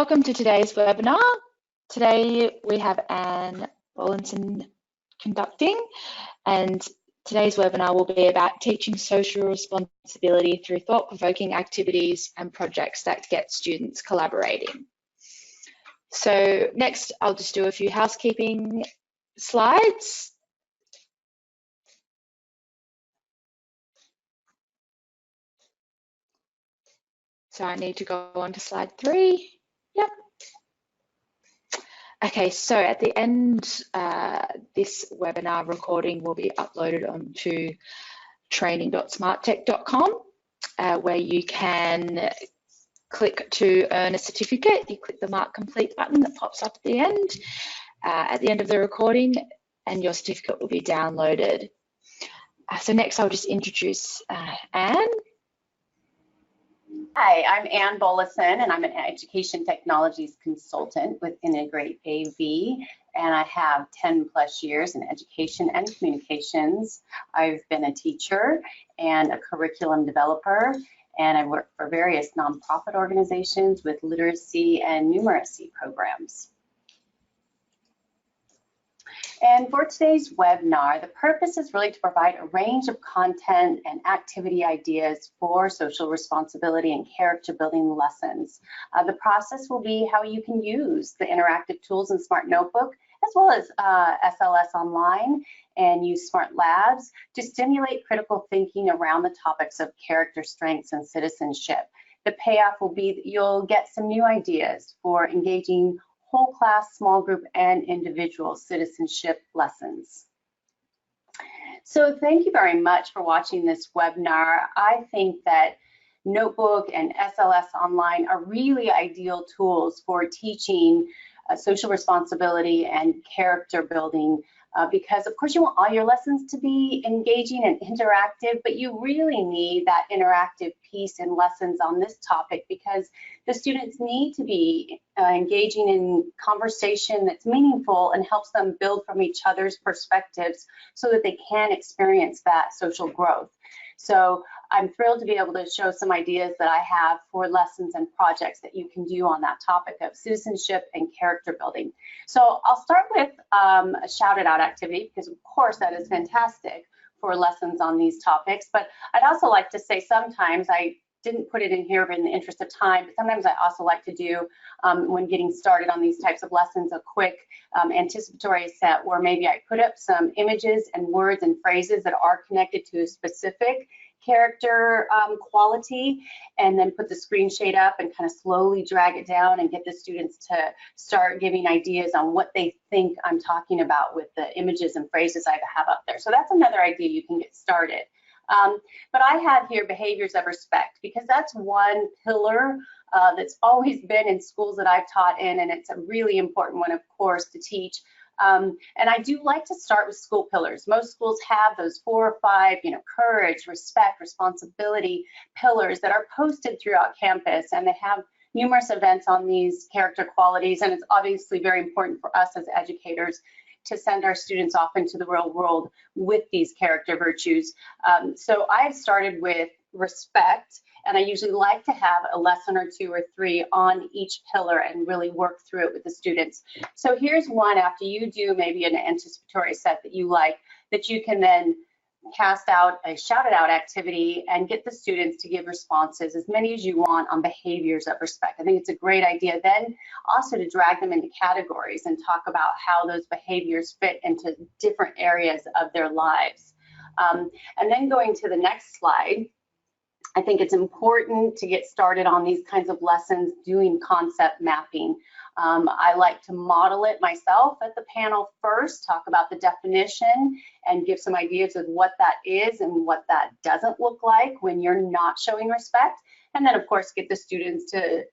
Welcome to today's webinar. Today we have Anne Bollinson conducting, and today's webinar will be about teaching social responsibility through thought-provoking activities and projects that get students collaborating. So next, I'll just do a few housekeeping slides. So I need to go on to slide 3. Yep. Okay, so at the end, this webinar recording will be uploaded onto training.smarttech.com, where you can click to earn a certificate. You click the Mark Complete button that pops up at the end of the recording, and your certificate will be downloaded. So next, I'll just introduce Anne. Hi, I'm Anne Bollinson, and I'm an education technologies consultant with Integrate AV, and I have 10+ years in education and communications. I've been a teacher and a curriculum developer, and I work for various nonprofit organizations with literacy and numeracy programs. And for today's webinar, the purpose is really to provide a range of content and activity ideas for social responsibility and character building lessons. The process will be how you can use the interactive tools in Smart Notebook, as well as SLS Online, and use Smart Labs to stimulate critical thinking around the topics of character strengths and citizenship. The payoff will be that you'll get some new ideas for engaging whole class, small group, and individual citizenship lessons. So thank you very much for watching this webinar. I think that Notebook and SLS Online are really ideal tools for teaching social responsibility and character building because of course you want all your lessons to be engaging and interactive, but you really need that interactive piece in lessons on this topic because the students need to be engaging in conversation that's meaningful and helps them build from each other's perspectives so that they can experience that social growth. So I'm thrilled to be able to show some ideas that I have for lessons and projects that you can do on that topic of citizenship and character building. So I'll start with a shout it out activity because of course that is fantastic for lessons on these topics, but I'd also like to say sometimes I didn't put it in here in the interest of time, but sometimes I also like to do, when getting started on these types of lessons, a quick anticipatory set where maybe I put up some images and words and phrases that are connected to a specific character quality, and then put the screen shade up and kind of slowly drag it down and get the students to start giving ideas on what they think I'm talking about with the images and phrases I have up there. So that's another idea you can get started. But I have here behaviors of respect because that's one pillar that's always been in schools that I've taught in, and it's a really important one, of course, to teach. And I do like to start with school pillars. Most schools have those 4 or 5, courage, respect, responsibility pillars that are posted throughout campus, and they have numerous events on these character qualities, and it's obviously very important for us as educators to send our students off into the real world with these character virtues. So I've started with respect, and I usually like to have a lesson or 2 or 3 on each pillar and really work through it with the students. So here's one after you do maybe an anticipatory set that you like, that you can then cast out a shout it out activity and get the students to give responses, as many as you want, on behaviors of respect. I think it's a great idea then also to drag them into categories and talk about how those behaviors fit into different areas of their lives. And then going to the next slide, I think it's important to get started on these kinds of lessons doing concept mapping. I like to model it myself at the panel first, talk about the definition and give some ideas of what that is and what that doesn't look like when you're not showing respect. And then, of course, get the students to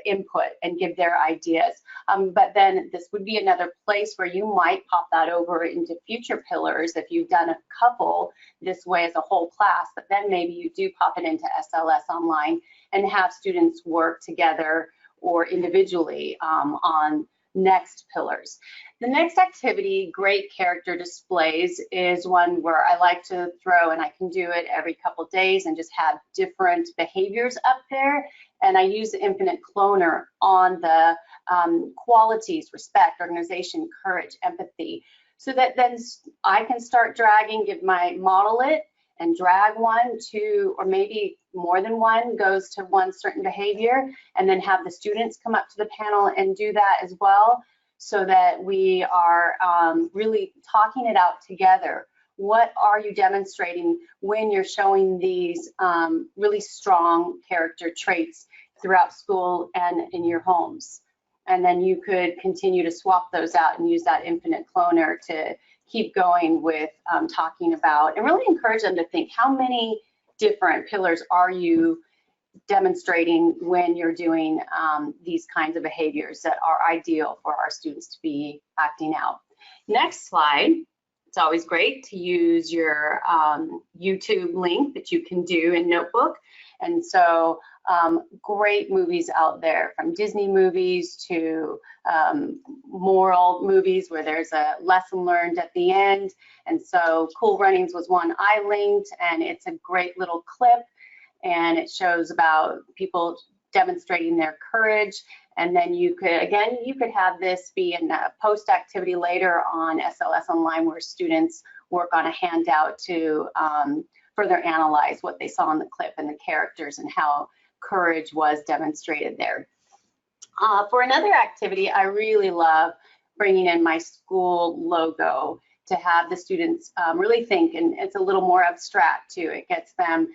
input and give their ideas. But then this would be another place where you might pop that over into future pillars if you've done a couple this way as a whole class, but then maybe you do pop it into SLS Online and have students work together or individually on next pillars. The next activity, great character displays, is one where I like to throw, and I can do it every couple days and just have different behaviors up there And I use the infinite cloner on the qualities, respect, organization, courage, empathy, so that then I can start dragging, model it, and drag 1, 2, or maybe more than one goes to one certain behavior, and then have the students come up to the panel and do that as well, so that we are really talking it out together. What are you demonstrating when you're showing these really strong character traits throughout school and in your homes? And then you could continue to swap those out and use that infinite cloner to keep going with talking about, and really encourage them to think, how many different pillars are you demonstrating when you're doing these kinds of behaviors that are ideal for our students to be acting out. Next slide. It's always great to use your YouTube link that you can do in Notebook. And so great movies out there, from Disney movies to moral movies where there's a lesson learned at the end. And so Cool Runnings was one I linked, and it's a great little clip, and it shows about people demonstrating their courage. And then you could have this be in a post activity later on SLS Online, where students work on a handout to further analyze what they saw in the clip and the characters and how courage was demonstrated there. For another activity, I really love bringing in my school logo to have the students really think, and it's a little more abstract too. It gets them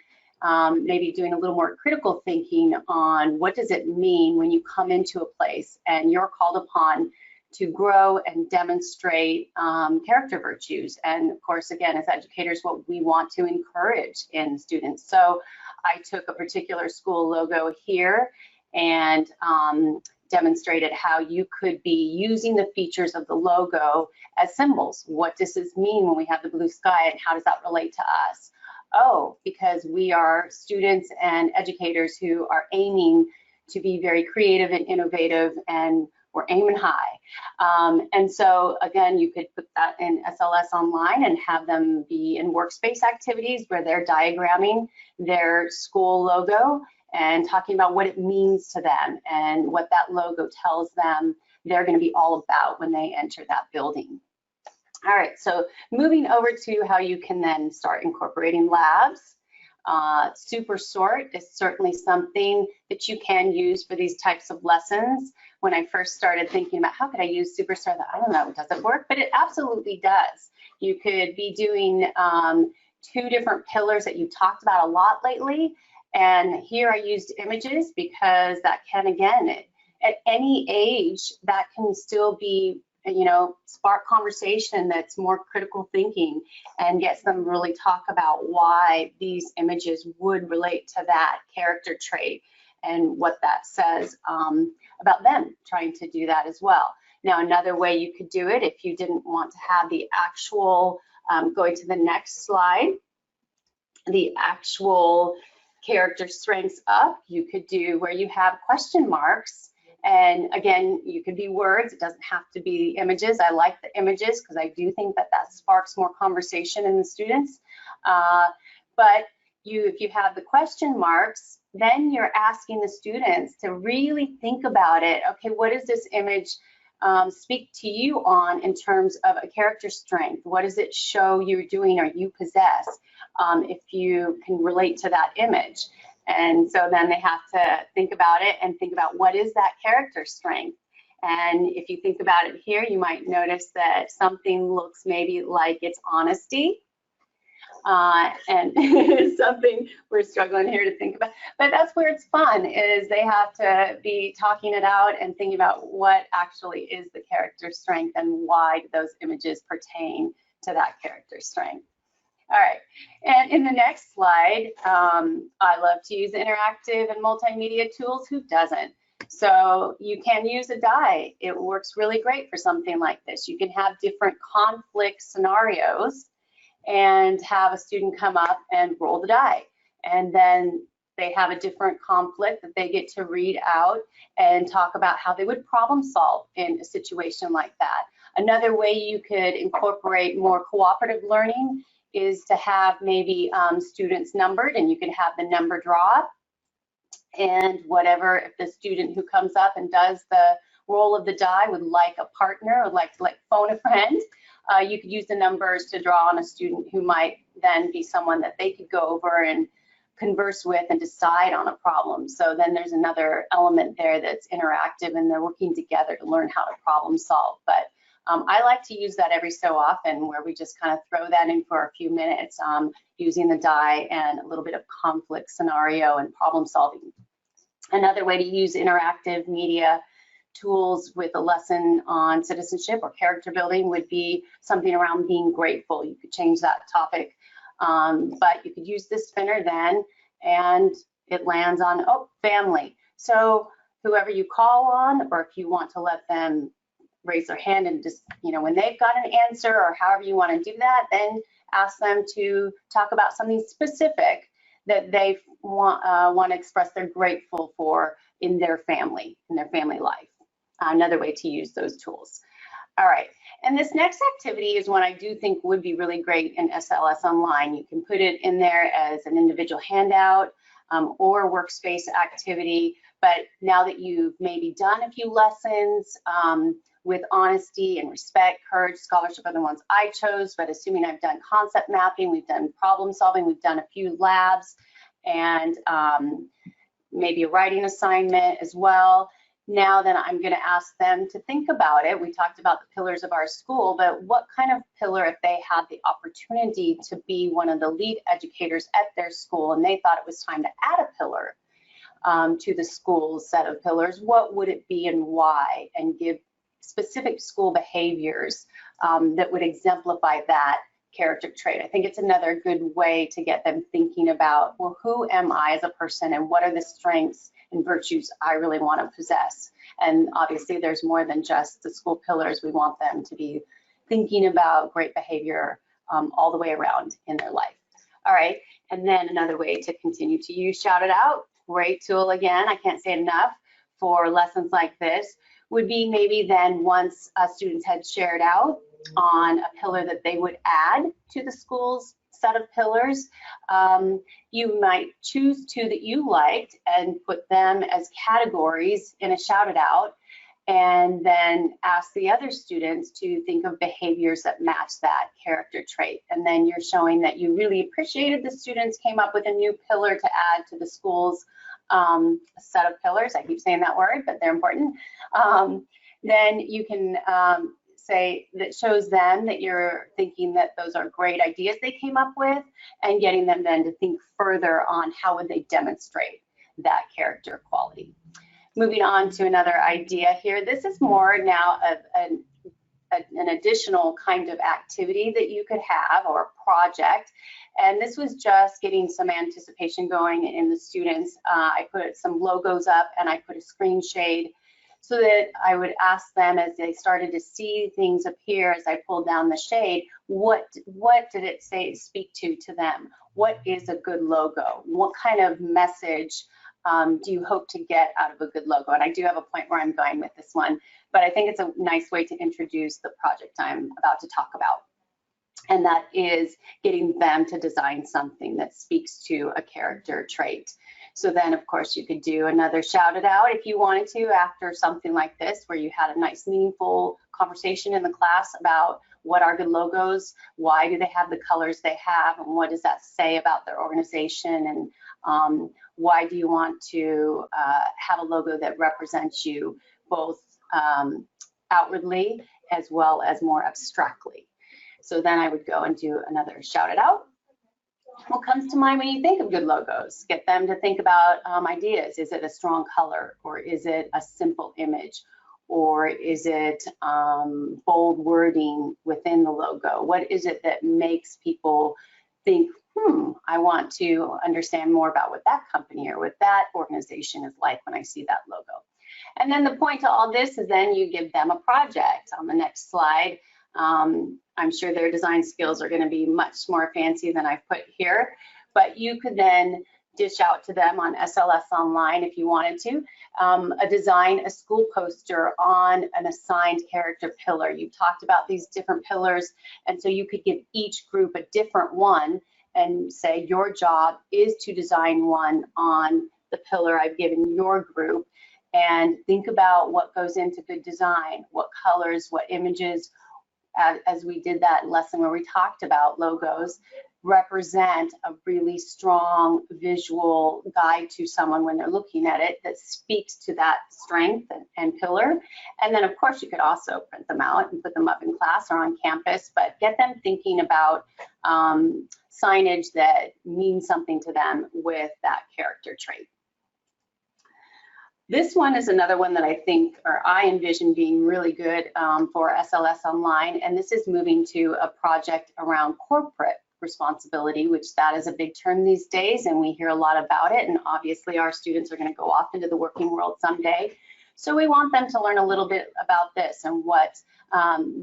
maybe doing a little more critical thinking on what does it mean when you come into a place and you're called upon to grow and demonstrate character virtues. And of course, again, as educators, what we want to encourage in students. So I took a particular school logo here and demonstrated how you could be using the features of the logo as symbols. What does this mean when we have the blue sky, and how does that relate to us? Oh, because we are students and educators who are aiming to be very creative and innovative, and we're aiming high. And so again, you could put that in SLS Online and have them be in workspace activities where they're diagramming their school logo and talking about what it means to them and what that logo tells them they're going to be all about when they enter that building. All right, so moving over to how you can then start incorporating labs. Super Sort is certainly something that you can use for these types of lessons. When I first started thinking about how could I use Super Sort, I don't know, does it work? But it absolutely does. You could be doing 2 different pillars that you talked about a lot lately. And here I used images because that can, again, at any age, that can still be, you know, spark conversation that's more critical thinking and gets them really talk about why these images would relate to that character trait and what that says about them trying to do that as well. Now, another way you could do it, if you didn't want to have the actual, going to the next slide, the actual character strengths up, you could do where you have question marks. And again, you could be words, it doesn't have to be images. I like the images because I do think that that sparks more conversation in the students. But if you have the question marks, then you're asking the students to really think about it. Okay, what does this image speak to you on in terms of a character strength? What does it show you're doing or you possess if you can relate to that image? And so then they have to think about it and think about what is that character strength. And if you think about it here, you might notice that something looks maybe like it's honesty. And something we're struggling here to think about. But that's where it's fun, is they have to be talking it out and thinking about what actually is the character strength and why those images pertain to that character strength. All right, and in the next slide, I love to use interactive and multimedia tools. Who doesn't? So you can use a die. It works really great for something like this. You can have different conflict scenarios and have a student come up and roll the die. And then they have a different conflict that they get to read out and talk about how they would problem solve in a situation like that. Another way you could incorporate more cooperative learning is to have maybe students numbered, and you can have the number draw. And whatever, if the student who comes up and does the roll of the die would like a partner, would like to phone a friend, you could use the numbers to draw on a student who might then be someone that they could go over and converse with and decide on a problem. So then there's another element there that's interactive, and they're working together to learn how to problem solve. But I like to use that every so often, where we just kind of throw that in for a few minutes, using the die and a little bit of conflict scenario and problem solving. Another way to use interactive media tools with a lesson on citizenship or character building would be something around being grateful. You could change that topic, but you could use this spinner then, and it lands on, oh, family. So whoever you call on, or if you want to let them raise their hand and just, when they've got an answer, or however you want to do that, then ask them to talk about something specific that they want to express they're grateful for in their family life. Another way to use those tools. All right, and this next activity is one I do think would be really great in SLS Online. You can put it in there as an individual handout or workspace activity, but now that you've maybe done a few lessons with honesty and respect, courage, scholarship are the ones I chose, but assuming I've done concept mapping, we've done problem solving, we've done a few labs, and maybe a writing assignment as well. Now then I'm going to ask them to think about it. We talked about the pillars of our school, but what kind of pillar, if they had the opportunity to be one of the lead educators at their school and they thought it was time to add a pillar to the school's set of pillars, what would it be and why? And give specific school behaviors that would exemplify that character trait. I think it's another good way to get them thinking about, well, who am I as a person, and what are the strengths and virtues I really want to possess? And obviously there's more than just the school pillars. We want them to be thinking about great behavior all the way around in their life. All right, and then another way to continue to use Shout It Out, great tool again, I can't say it enough for lessons like this, would be maybe then once students had shared out on a pillar that they would add to the school's set of pillars, you might choose two that you liked and put them as categories in a Shout It Out, and then ask the other students to think of behaviors that match that character trait. And then you're showing that you really appreciated the students came up with a new pillar to add to the school's set of pillars. I keep saying that word, but they're important. Then you can say that shows them that you're thinking that those are great ideas they came up with, and getting them then to think further on how would they demonstrate that character quality. Moving on to another idea here. This is more now of an additional kind of activity that you could have, or a project. And this was just getting some anticipation going in the students. I put some logos up and I put a screen shade so that I would ask them, as they started to see things appear as I pulled down the shade, what did it speak to them? What is a good logo? What kind of message do you hope to get out of a good logo? And I do have a point where I'm going with this one, but I think it's a nice way to introduce the project I'm about to talk about. And that is getting them to design something that speaks to a character trait. So then, of course, you could do another Shout It Out if you wanted to after something like this, where you had a nice, meaningful conversation in the class about what are good logos, why do they have the colors they have, and what does that say about their organization, and why do you want to have a logo that represents you both outwardly as well as more abstractly. So then I would go and do another Shout It Out. What comes to mind when you think of good logos? Get them to think about ideas. Is it a strong color, or is it a simple image, or is it bold wording within the logo? What is it that makes people think, I want to understand more about what that company or what that organization is like when I see that logo? And then the point to all this is then you give them a project. On the next slide, I'm sure their design skills are going to be much more fancy than I've put here, but you could then dish out to them on SLS Online if you wanted to, design a school poster on an assigned character pillar. You talked about these different pillars, and so you could give each group a different one and say your job is to design one on the pillar I've given your group and think about what goes into good design, what colors, what images, as we did that lesson where we talked about logos, represent a really strong visual guide to someone when they're looking at it that speaks to that strength and pillar. And then of course you could also print them out and put them up in class or on campus, but get them thinking about signage that means something to them with that character trait. This one is another one that I think, or I envision being really good for SLS Online, and this is moving to a project around corporate responsibility, which that is a big term these days, and we hear a lot about it, and obviously our students are going to go off into the working world someday. So we want them to learn a little bit about this and what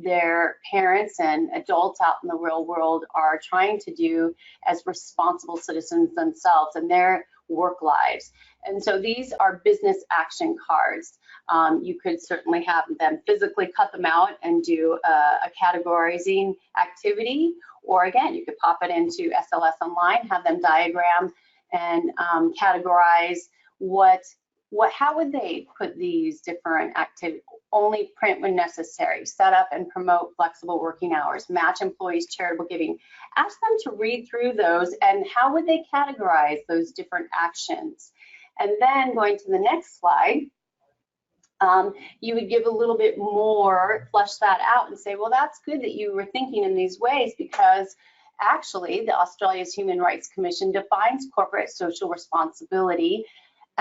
their parents and adults out in the real world are trying to do as responsible citizens themselves in their work lives. And so these are business action cards. You could certainly have them physically cut them out and do a categorizing activity, or again, you could pop it into SLS Online, have them diagram and categorize how would they put these different activities. Only print when necessary, set up and promote flexible working hours, match employees charitable giving. Ask them to read through those and how would they categorize those different actions. And then going to the next slide, you would give a little bit more, flesh that out and say, well, that's good that you were thinking in these ways, because actually the Australia's Human Rights Commission defines corporate social responsibility.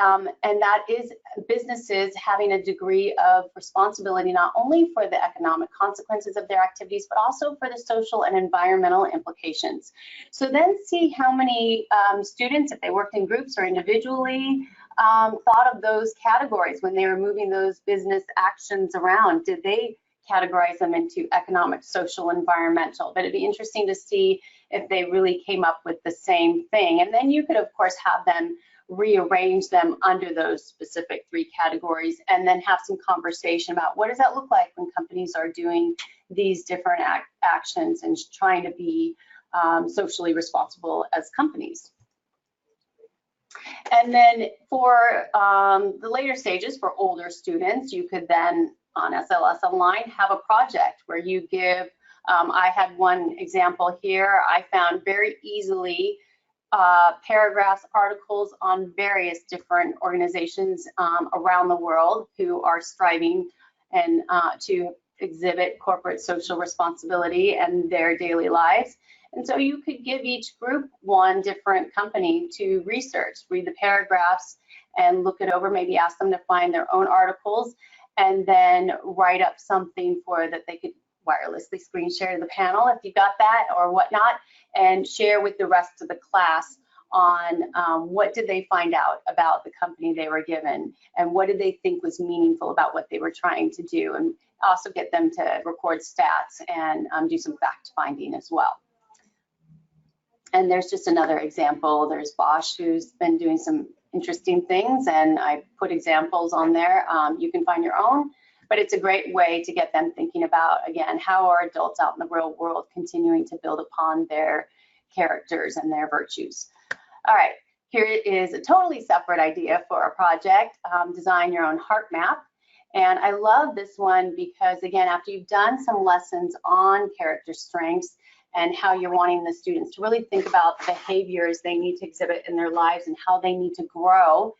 And that is businesses having a degree of responsibility not only for the economic consequences of their activities, but also for the social and environmental implications. So then see how many students, if they worked in groups or individually, thought of those categories when they were moving those business actions around. Did they categorize them into economic, social, environmental? But it'd be interesting to see if they really came up with the same thing. And then you could, of course, have them rearrange them under those specific 3 categories and then have some conversation about what does that look like when companies are doing these different actions and trying to be socially responsible as companies. And then for the later stages, for older students, you could then on SLS Online have a project where you give, I had one example here, I found very easily paragraphs, articles on various different organizations around the world who are striving and to exhibit corporate social responsibility in their daily lives. And so you could give each group one different company to research, read the paragraphs and look it over, maybe ask them to find their own articles and then write up something for that they could wirelessly screen share to the panel if you got that or whatnot, and share with the rest of the class on what did they find out about the company they were given and what did they think was meaningful about what they were trying to do, and also get them to record stats and do some fact finding as well. And there's just another example. There's Bosch, who's been doing some interesting things, and I put examples on there. You can find your own. But it's a great way to get them thinking about, again, how are adults out in the real world continuing to build upon their characters and their virtues. All right, here is a totally separate idea for a project, design your own heart map. And I love this one because, again, after you've done some lessons on character strengths and how you're wanting the students to really think about the behaviors they need to exhibit in their lives and how they need to grow,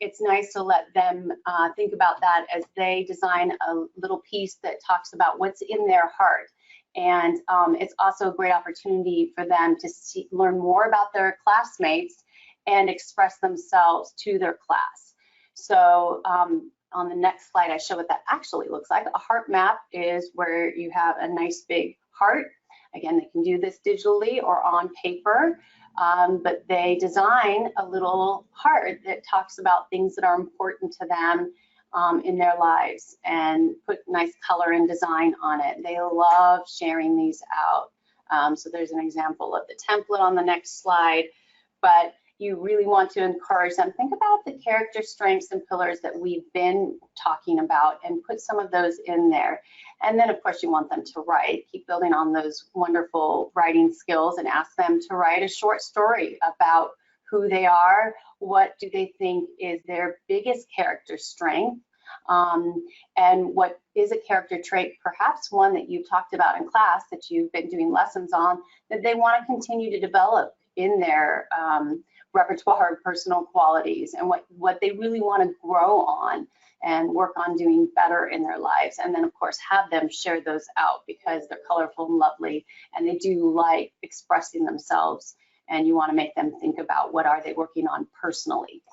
it's nice to let them think about that as they design a little piece that talks about what's in their heart. And it's also a great opportunity for them to learn more about their classmates and express themselves to their class. So on the next slide, I show what that actually looks like. A heart map is where you have a nice big heart. Again, they can do this digitally or on paper. But they design a little heart that talks about things that are important to them in their lives and put nice color and design on it. They love sharing these out. So there's an example of the template on the next slide, but you really want to encourage them. Think about the character strengths and pillars that we've been talking about and put some of those in there. And then, of course, you want them to write. Keep building on those wonderful writing skills and ask them to write a short story about who they are, what do they think is their biggest character strength, and what is a character trait, perhaps one that you talked about in class that you've been doing lessons on, that they want to continue to develop in their repertoire of personal qualities, and what they really want to grow on and work on doing better in their lives. And then of course have them share those out, because they're colorful and lovely and they do like expressing themselves, and you want to make them think about what are they working on personally.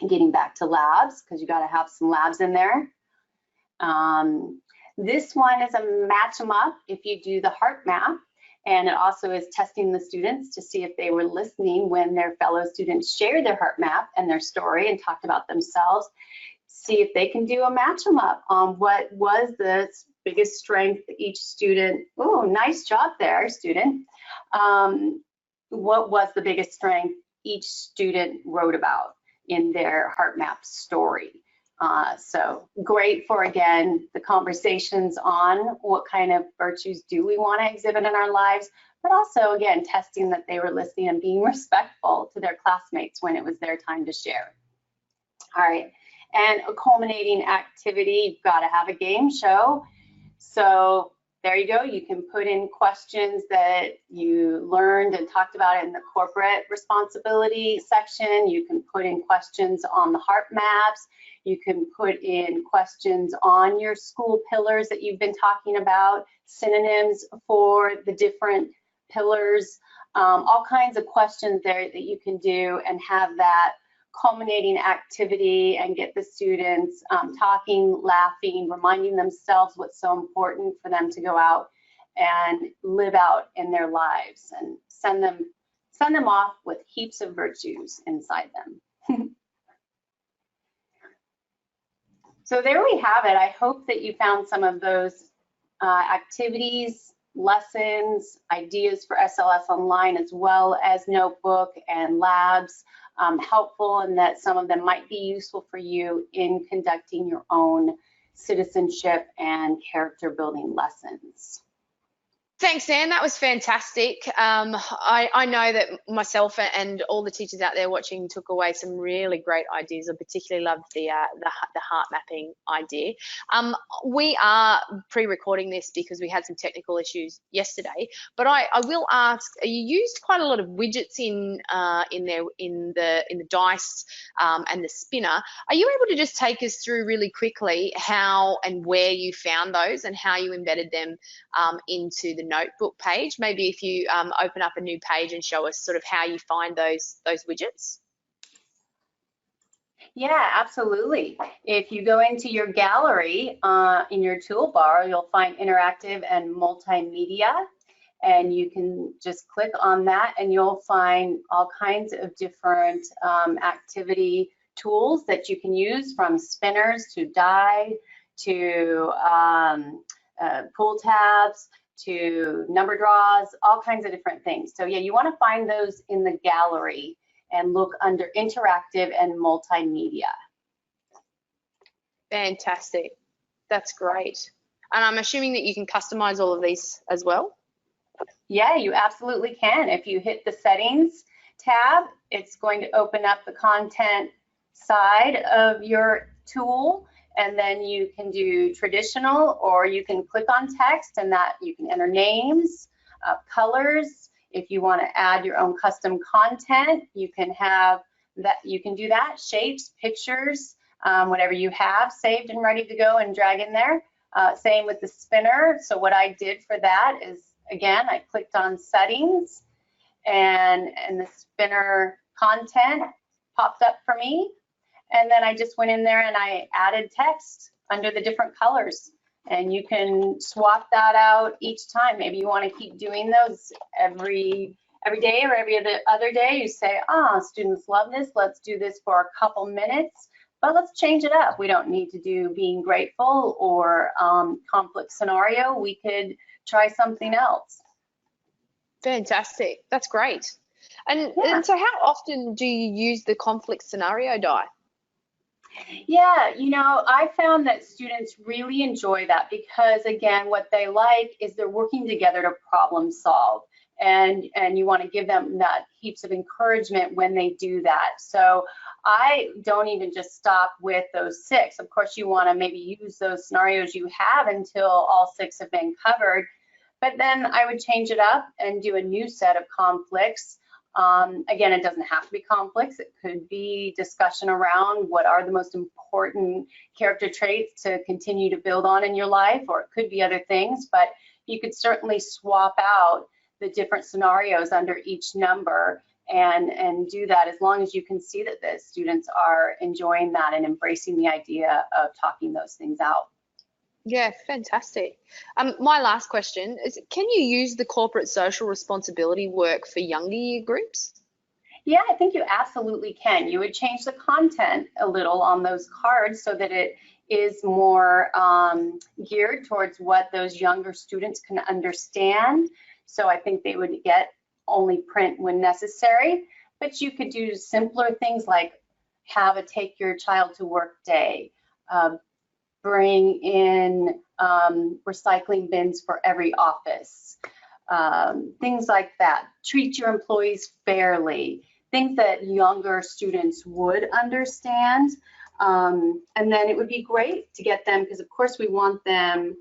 And getting back to labs, because you got to have some labs in there. This one is a match them up if you do the heart map, and it also is testing the students to see if they were listening when their fellow students shared their heart map and their story and talked about themselves. See if they can do a match them up on what was the biggest strength each student. Oh, nice job there, student. What was the biggest strength each student wrote about in their heart map story? So great for, again, the conversations on what kind of virtues do we want to exhibit in our lives, but also, again, testing that they were listening and being respectful to their classmates when it was their time to share. All right, and a culminating activity, you've got to have a game show. So there you go. You can put in questions that you learned and talked about in the corporate responsibility section. You can put in questions on the heart maps. You can put in questions on your school pillars that you've been talking about, synonyms for the different pillars, all kinds of questions there that you can do and have that culminating activity and get the students talking, laughing, reminding themselves what's so important for them to go out and live out in their lives, and send them off with heaps of virtues inside them. So there we have it. I hope that you found some of those activities, lessons, ideas for SLS Online, as well as Notebook and labs helpful, and that some of them might be useful for you in conducting your own citizenship and character building lessons. Thanks, Anne. That was fantastic. I know that myself and all the teachers out there watching took away some really great ideas. I particularly loved the heart mapping idea. We are pre-recording this because we had some technical issues yesterday. But I will ask: you used quite a lot of widgets in the dice and the spinner. Are you able to just take us through really quickly how and where you found those and how you embedded them into the Notebook page? Maybe if you open up a new page and show us sort of how you find those widgets. Yeah, absolutely. If you go into your gallery in your toolbar, you'll find interactive and multimedia, and you can just click on that and you'll find all kinds of different activity tools that you can use, from spinners to die to pull tabs to number draws, all kinds of different things. So yeah, you want to find those in the gallery and look under interactive and multimedia. Fantastic. That's great. And I'm assuming that you can customize all of these as well? Yeah, you absolutely can. If you hit the settings tab, it's going to open up the content side of your tool, and then you can do traditional, or you can click on text, and that you can enter names, colors. If you want to add your own custom content, you can have that. You can do that. Shapes, pictures, whatever you have saved and ready to go and drag in there. Same with the spinner. So what I did for that is, again, I clicked on settings, and the spinner content popped up for me. And then I just went in there and I added text under the different colors. And you can swap that out each time. Maybe you want to keep doing those every day or every other day. You say, students love this. Let's do this for a couple minutes, but let's change it up. We don't need to do being grateful or conflict scenario. We could try something else. Fantastic. That's great. And so how often do you use the conflict scenario die? Yeah, you know, I found that students really enjoy that because, again, what they like is they're working together to problem solve. and you want to give them that heaps of encouragement when they do that. So I don't even just stop with those 6. Of course, you want to maybe use those scenarios you have until all 6 have been covered. But then I would change it up and do a new set of conflicts. Again, it doesn't have to be conflicts. It could be discussion around what are the most important character traits to continue to build on in your life, or it could be other things, but you could certainly swap out the different scenarios under each number and do that, as long as you can see that the students are enjoying that and embracing the idea of talking those things out. Yeah, fantastic. My last question is, can you use the corporate social responsibility work for younger year groups? Yeah, I think you absolutely can. You would change the content a little on those cards so that it is more geared towards what those younger students can understand. So I think they would get only print when necessary, but you could do simpler things like have a take your child to work day, bring in recycling bins for every office, things like that. Treat your employees fairly, things that younger students would understand. And then it would be great to get them, because of course we want them,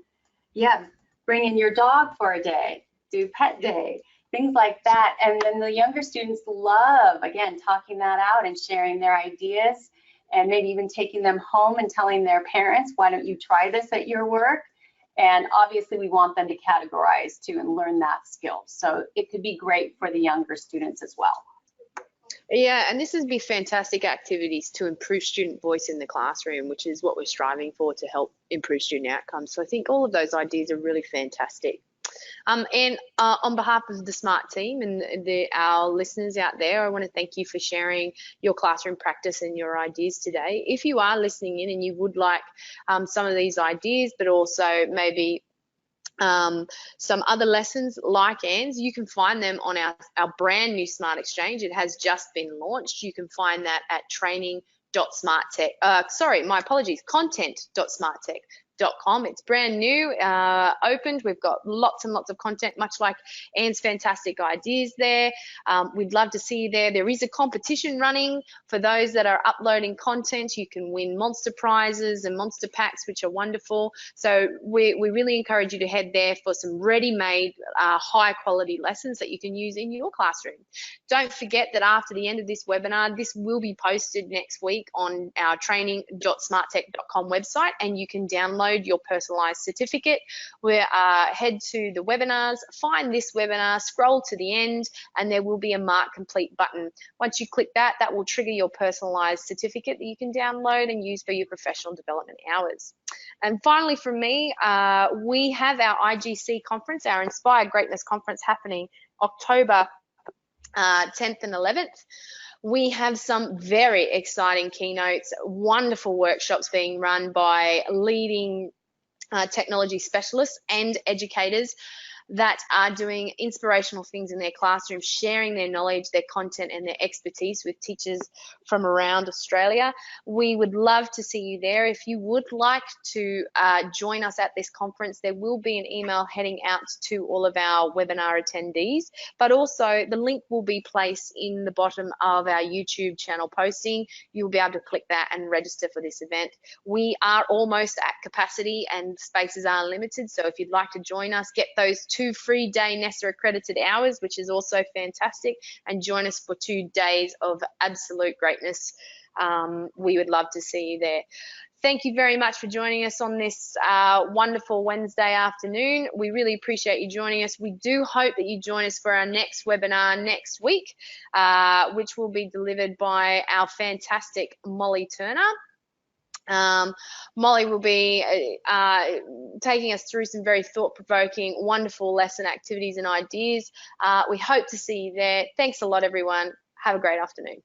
yeah, bring in your dog for a day, do pet day, things like that. And then the younger students love, again, talking that out and sharing their ideas, and maybe even taking them home and telling their parents, why don't you try this at your work? And obviously we want them to categorize too and learn that skill. So it could be great for the younger students as well. Yeah, and this would be fantastic activities to improve student voice in the classroom, which is what we're striving for to help improve student outcomes. So I think all of those ideas are really fantastic. And on behalf of the SMART team and our listeners out there, I want to thank you for sharing your classroom practice and your ideas today. If you are listening in and you would like some of these ideas, but also maybe some other lessons like Anne's, you can find them on our brand new Smart Exchange. It has just been launched. You can find that at content.smarttech.com. It's brand new, opened. We've got lots and lots of content, much like Anne's fantastic ideas there. We'd love to see you there. There is a competition running for those that are uploading content. You can win monster prizes and monster packs, which are wonderful. So we really encourage you to head there for some ready-made, high quality lessons that you can use in your classroom. Don't forget that after the end of this webinar, this will be posted next week on our training.smarttech.com website, and you can download your personalized certificate. Head to the webinars, find this webinar, scroll to the end, and there will be a mark complete button. Once you click that, that will trigger your personalized certificate that you can download and use for your professional development hours. And finally, from me, we have our IGC conference, our Inspire Greatness conference, happening October 10th and 11th. We have some very exciting keynotes, wonderful workshops being run by leading technology specialists and educators that are doing inspirational things in their classroom, sharing their knowledge, their content, and their expertise with teachers from around Australia. We would love to see you there. If you would like to join us at this conference, there will be an email heading out to all of our webinar attendees, but also the link will be placed in the bottom of our YouTube channel posting. You'll be able to click that and register for this event. We are almost at capacity and spaces are limited, so if you'd like to join us, get those 2 free day NESA accredited hours, which is also fantastic, and join us for 2 days of absolute greatness. We would love to see you there. Thank you very much for joining us on this wonderful Wednesday afternoon. We really appreciate you joining us. We do hope that you join us for our next webinar next week, which will be delivered by our fantastic Molly Turner. Molly will be taking us through some very thought-provoking, wonderful lesson activities and ideas. We hope to see you there. Thanks a lot, everyone. Have a great afternoon.